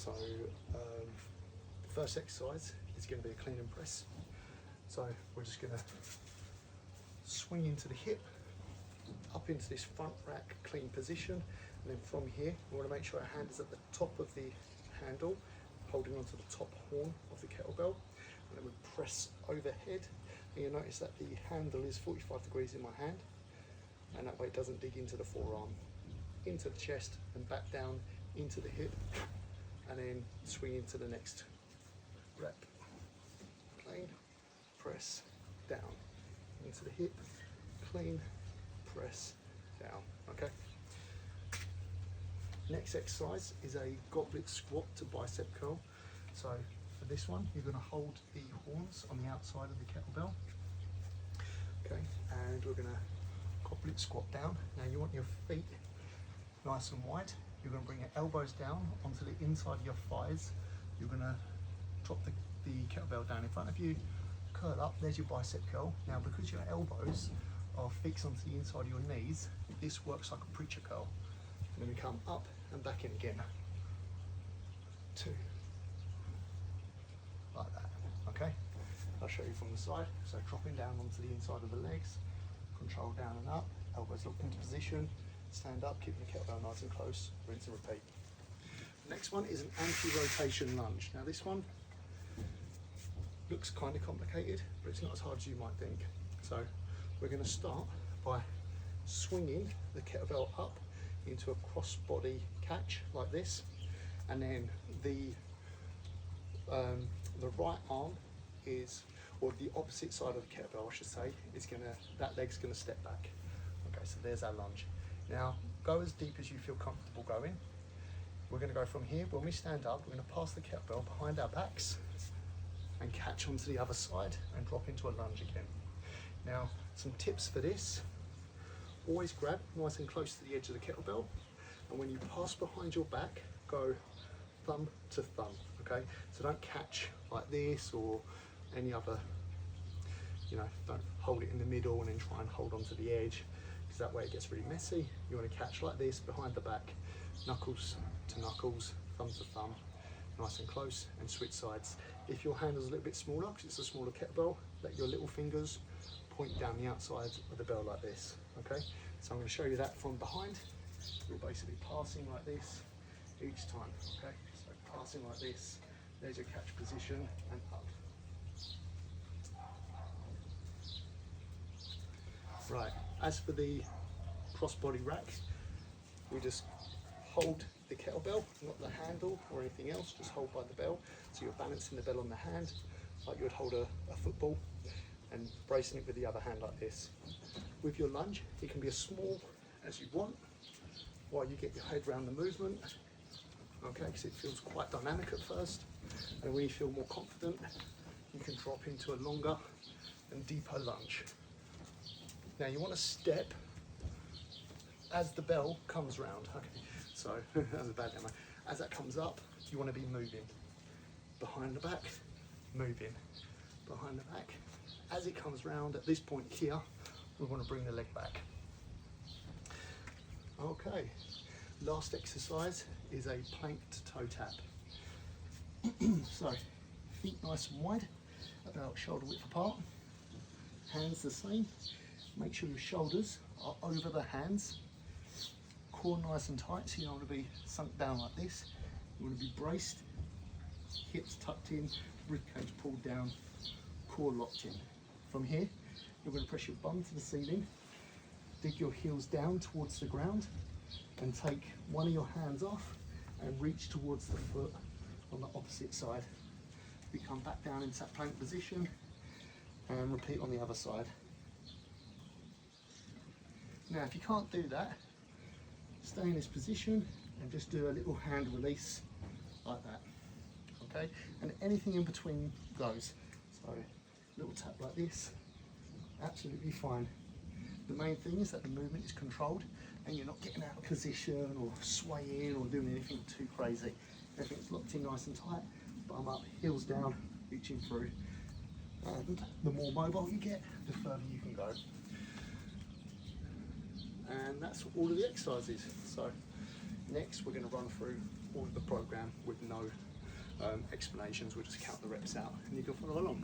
The first exercise is going to be a clean and press. So we're just going to swing into the hip, up into this front rack clean position, and then from here we want to make sure our hand is at the top of the handle, holding onto the top horn of the kettlebell, and then we press overhead, and you'll notice that the handle is 45 degrees in my hand, and that way it doesn't dig into the forearm, into the chest and back down into the hip, and then swing into the next rep. Clean, press, down, into the hip, clean, press, down, okay? Next exercise is a goblet squat to bicep curl. So for this one, you're going to hold the horns on the outside of the kettlebell, okay? And we're going to goblet squat down. Now you want your feet nice and wide. You're going to bring your elbows down onto the inside of your thighs. You're going to drop the kettlebell down in front of you, curl up, there's your bicep curl. Now because your elbows are fixed onto the inside of your knees, this works like a preacher curl. And then we come up and back in again. 2. Like that, okay? I'll show you from the side. So dropping down onto the inside of the legs, control down and up, elbows locked into position, stand up, keeping the kettlebell nice and close, rinse and repeat. Next one is an anti-rotation lunge. Now this one looks kind of complicated, but it's not as hard as you might think. So we're going to start by swinging the kettlebell up into a cross-body catch like this, and then the right arm is, or the opposite side of the kettlebell I should say, is that leg's gonna step back. Okay, so there's our lunge. Now go as deep as you feel comfortable going. We're going to go from here. When we stand up, we're going to pass the kettlebell behind our backs and catch onto the other side and drop into a lunge again. Now, some tips for this. Always grab nice and close to the edge of the kettlebell, and when you pass behind your back, go thumb to thumb, okay? So don't catch like this or any other, don't hold it in the middle and then try and hold onto the edge, because that way it gets really messy. You want to catch like this behind the back, knuckles to knuckles, thumb to thumb, nice and close, and switch sides. If your hand is a little bit smaller, because it's a smaller kettlebell, let your little fingers point down the outside of the bell like this, okay? So I'm going to show you that from behind. You're basically passing like this each time, okay? So passing like this, there's your catch position, and up. Right, as for the cross-body rack, we just hold the kettlebell, not the handle or anything else, just hold by the bell. So you're balancing the bell on the hand, like you would hold a football, and bracing it with the other hand like this. With your lunge, it can be as small as you want while you get your head around the movement, okay, because it feels quite dynamic at first. And when you feel more confident, you can drop into a longer and deeper lunge. Now you want to step as the bell comes round, okay, so that was a bad demo. As that comes up, you want to be moving. Behind the back, moving. Behind the back. As it comes round at this point here, we want to bring the leg back. Okay, last exercise is a plank to toe tap. So, feet nice and wide, about shoulder width apart, hands the same. Make sure your shoulders are over the hands, core nice and tight, so you don't want to be sunk down like this. You want to be braced, hips tucked in, ribcage pulled down, core locked in. From here, you're going to press your bum to the ceiling, dig your heels down towards the ground, and take one of your hands off and reach towards the foot on the opposite side. We come back down into that plank position and repeat on the other side. Now, if you can't do that, stay in this position and just do a little hand release like that, okay? And anything in between goes. So, little tap like this, absolutely fine. The main thing is that the movement is controlled and you're not getting out of position or swaying or doing anything too crazy. Everything's locked in nice and tight, bum up, heels down, reaching through. And the more mobile you get, the further you can go. And that's all of the exercises. So next we're going to run through all of the program with no explanations. We'll just count the reps out and you can follow along.